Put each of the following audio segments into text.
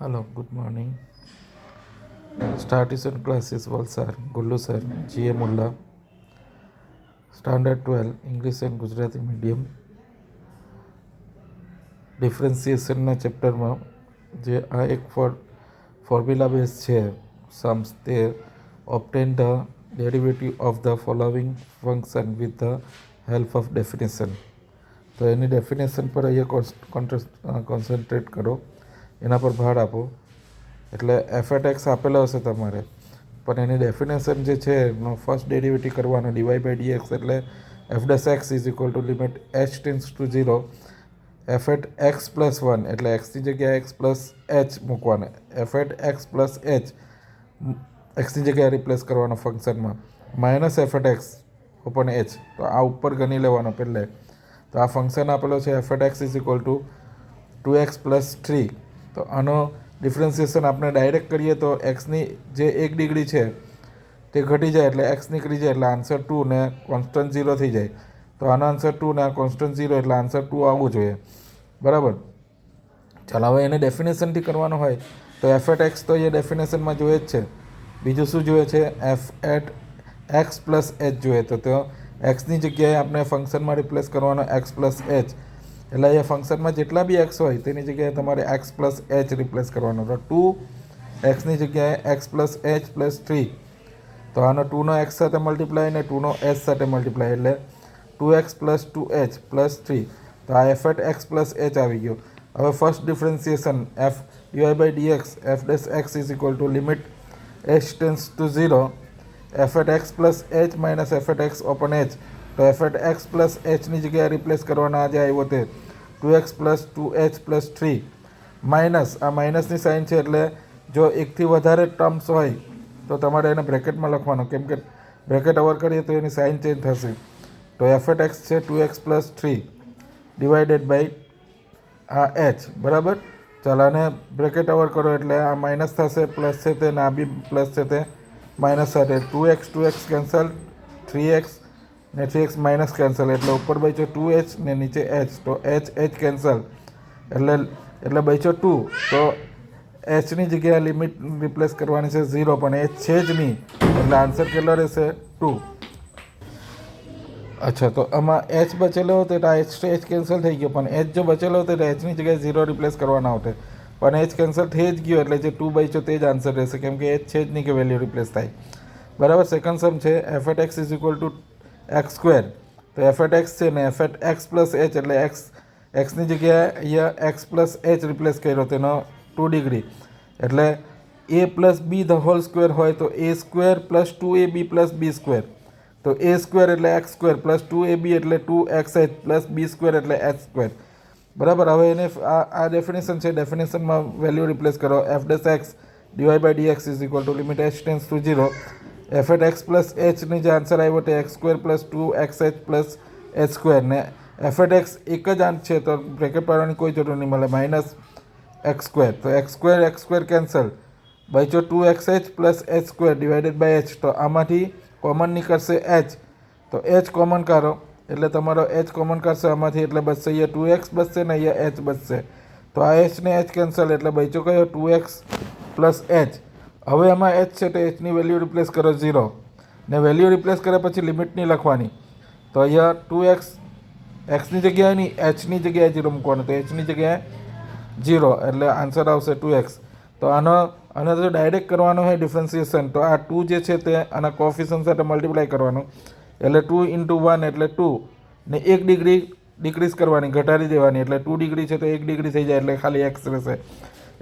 Hello, good morning. Start tuition classes Valsad, Gullu sir, GA Mulla, Standard 12, English and Gujarati medium. ડિફરન્સિએશનના ચેપ્ટરમાં જે આ એક formula base છે sums to obtain the derivative of the following function with the help of definition. તો એની definition પર અહીંયા concentrate કરો, એના પર ભાર આપો. એટલે એફ.એટ.એક્સ આપેલો હશે તમારે, પણ એની ડેફિનેશન જે છે એનો ફર્સ્ટ ડેરિવેટિવ કરવાનો dy/dx એટલે f'(x) is equal to limit h tends to 0 f(x + 1) એટલે એક્સની જગ્યાએ x + h મૂકવાનો, f(x + h) એક્સની જગ્યાએ રિપ્લેસ કરવાનો ફંક્શનમાં માઇનસ f(x) upon h. તો આ ઉપર ગણી લેવાનો પહેલે. તો આ ફંક્શન આપેલો છે f(x) is equal to 2x + 3. તો આનો ડિફરન્સિએશન આપણે ડાયરેક્ટ કરીએ તો એક્સની જે 1 ડિગ્રી છે તે ઘટી જાય એટલે એક્સ નીકળી જાય એટલે આન્સર 2 ને કોન્સ્ટન્ટ 0 થઈ જાય. તો આનો આન્સર 2 ને આ કોન્સ્ટન્ટ 0 એટલે આન્સર 2 આવવું જોઈએ. બરાબર. ચાલો હવે એને ડેફિનેશનથી કરવાનું હોય તો f(x) તો એ ડેફિનેશનમાં જોઈએ જ છે. બીજું શું જોઈએ છે? f(x + h) જોઈએ. તો એક્સની જગ્યાએ આપણે ફંક્શનમાં રિપ્લેસ કરવાનો x + h. એટલે એ ફંક્શનમાં જેટલા બી એક્સ હોય તેની જગ્યાએ તમારે x + h રિપ્લેસ કરવાનો. તો 2xની જગ્યાએ x + h + 3. તો આનો 2નો x સાથે મલ્ટીપ્લાય અને 2નો h સાથે મલ્ટીપ્લાય એટલે 2x + 2h + 3. તો આ f(x + h) આવી ગયો. હવે first differentiation f dy/dx f'(x) is equal to limit h tends to 0 f(x + h minus f(x upon h). તો f(x + h) ની જગ્યાએ રિપ્લેસ કરવાના આજે આવ્યો તે 2x + 2h + 3 માઇનસ આ માઇનસની સાઇન છે એટલે જો એકથી વધારે ટર્મ્સ હોય તો તમારે એને બ્રેકેટમાં લખવાનું, કેમ કે બ્રેકેટ ઓવર કરીએ તો એની સાઇન ચેન્જ થશે. તો f(x) છે 2x + 3 ડિવાઇડેડ બાય આ h. બરાબર. ચાલો આને બ્રેકેટ ઓવર કરો એટલે આ માઇનસ થશે, પ્લસ છે તે, આ બી પ્લસ છે તે માઇનસ સાથે 2x કેન્સલ, 3x ને 3x માઇનસ કેન્સલ એટલે ઉપર બચ્યો 2h ને નીચે h. તો h કેન્સલ એટલે બચ્યો 2. તો hની જગ્યાએ લિમિટ રિપ્લેસ કરવાની છે 0, પણ h છે જ નહીં એટલે આન્સર કેટલો રહેશે? 2. અચ્છા, તો આમાં h બચેલો હતો તો h તો h કેન્સલ થઈ ગયો, પણ h જો બચેલો હતો તો hની જગ્યાએ 0 રિપ્લેસ કરવાના આવતે, પણ h કેન્સલ થઈ જ ગયો એટલે જે 2 બચ્યો તે જ આન્સર રહેશે, કેમ કે h છે જ નહીં કે વેલ્યુ રિપ્લેસ થાય. બરાબર. સેકન્ડ સમ છે f(x) is equal to x². તો f(x) છે ને f(x + h) એટલે એક્સની જગ્યાએ અહીંયા x + h રિપ્લેસ કર્યો તેનો 2 ડિગ્રી એટલે a + b the whole square હોય તો a² + 2ab + b². તો a² એટલે x² + 2ab એટલે 2xh + b² એટલે h². બરાબર. હવે એને આ ડેફિનેશન છે, ડેફિનેશનમાં વેલ્યુ રિપ્લેસ કરો f'(x) dy/dx is equal to limit h tends to 0 f(x + h) ની જે આન્સર આવ્યો તે x² + 2xh + h² ને f(x) એક જ આન્સર છે તો બ્રેકેટ પાડવાની કોઈ જરૂર નહીં મળે, માઇનસ x². તો x² કેન્સલ, બચ્યો 2xh + h² divided by h. તો આમાંથી કોમન નીકળશે h, તો h કોમન કાઢો એટલે તમારો h કોમન કાઢશે આમાંથી એટલે બચશે અહીંયા 2x બચશે ને અહીંયા h બચશે. તો આ h ને h કેન્સલ એટલે બચ્યો કયો? 2x + h. હવે આમાં h છે તો hની વેલ્યુ રિપ્લેસ કરો 0 ને વેલ્યુ રિપ્લેસ કર્યા પછી લિમિટ નહીં લખવાની. તો અહીંયા 2x એક્સની જગ્યાએ નહીં hની જગ્યાએ 0 મૂકવાનું, તો hની જગ્યાએ 0 એટલે આન્સર આવશે 2x. તો આને તો ડાયરેક્ટ કરવાનો હોય ડિફરન્સિએશન, તો આ 2 જે છે તે આના કોફિશિયન્ટ સાથે મલ્ટીપ્લાય કરવાનું એટલે 2 × 1 એટલે 2 ને 1 ડિગ્રી ડિક્રીઝ કરવાની, ઘટાડી દેવાની એટલે 2 ડિગ્રી છે તો 1 ડિગ્રી થઈ જાય એટલે ખાલી x રહેશે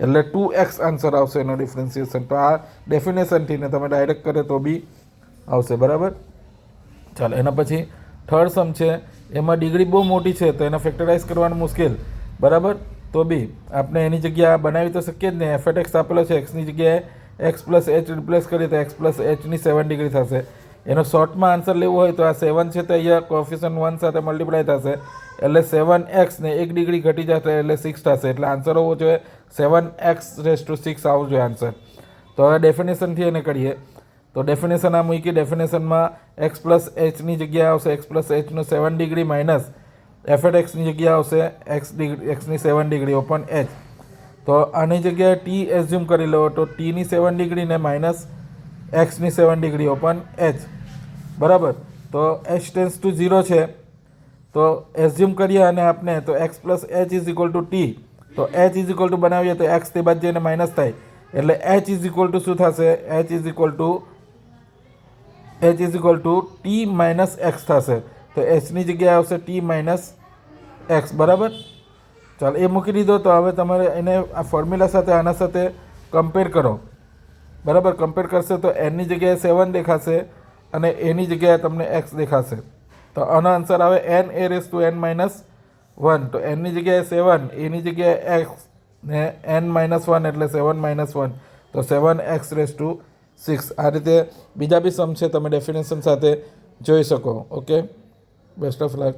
એટલે 2x આન્સર આવશે એનો ડિફરન્સિએશન. તો આ ડેફિનેશનથી ને તમે ડાયરેક્ટ કરે તો બી આવશે. બરાબર. ચાલો એના પછી થર્ડ સમ છે, એમાં ડિગ્રી બહુ મોટી છે તો એને ફેક્ટરાઇઝ કરવાનું મુશ્કેલ. બરાબર. તો બી આપણે એની જગ્યાએ બનાવી તો શકીએ જ ને. f(x) આપેલો છે, એક્સની જગ્યાએ x + h રિપ્લેસ કરીએ તો x + h ની 7 ડિગ્રી થશે. એનો શોર્ટમાં આન્સર લેવો હોય તો આ 7 છે તો અહીંયા કોફિશિયન્ટ 1 સાથે મલ્ટીપ્લાય થશે એટલે 7x ને 1 ડિગ્રી ઘટી જશે એટલે 6 થશે. એટલે આન્સર હોવો જોઈએ 7x⁻6 આવવું જોઈએ આન્સર. તો હવે ડેફિનેશનથી એને કરીએ તો ડેફિનેશન આ મૂકી, ડેફિનેશનમાં x + h ની જગ્યાએ આવશે x + h નું 7 ડિગ્રી માઇનસ f(x) ની જગ્યાએ આવશે x ની 7 ડિગ્રી upon h. તો આની જગ્યાએ ટી એઝ્યુમ કરી લો તો ટીની 7 ડિગ્રી ને માઇનસ એક્સની 7 ડિગ્રી ઓપન એચ, બરાબર. તો એચ ટેન્સ ટુ 0 છે તો એઝ્યુમ કરીએ અને આપણે તો x plus H is equal to T, તો એચ ઇઝ ઇક્વલ ટુ બનાવીએ તો એક્સ તે બાદ જઈને માઇનસ થાય એટલે એચ ઇઝ ઇક્વલ ટુ શું થશે, H is equal to T minus x થશે. તો એચની જગ્યાએ આવશે ટી માઇનસ એક્સ, બરાબર. ચાલો એ મૂકી દીધો. તો હવે તમારે એને આ ફોર્મ્યુલા સાથે આના સાથે કમ્પેર કરો, બરાબર. કમ્પેર કરશે તો એનની જગ્યાએ 7 દેખાશે અને એની જગ્યાએ તમને એક્સ દેખાશે. તો આનો આન્સર આવે n a raise to n minus 1. તો એનની જગ્યાએ 7, એની જગ્યાએ એક્સ ને n માઇનસ 1 એટલે 7 માઇનસ 1, તો 7x રેસ ટુ 6. આ રીતે બીજા બી સમ છે, તમે ડેફિનેશન સાથે જોઈ શકો. Okay, best of luck.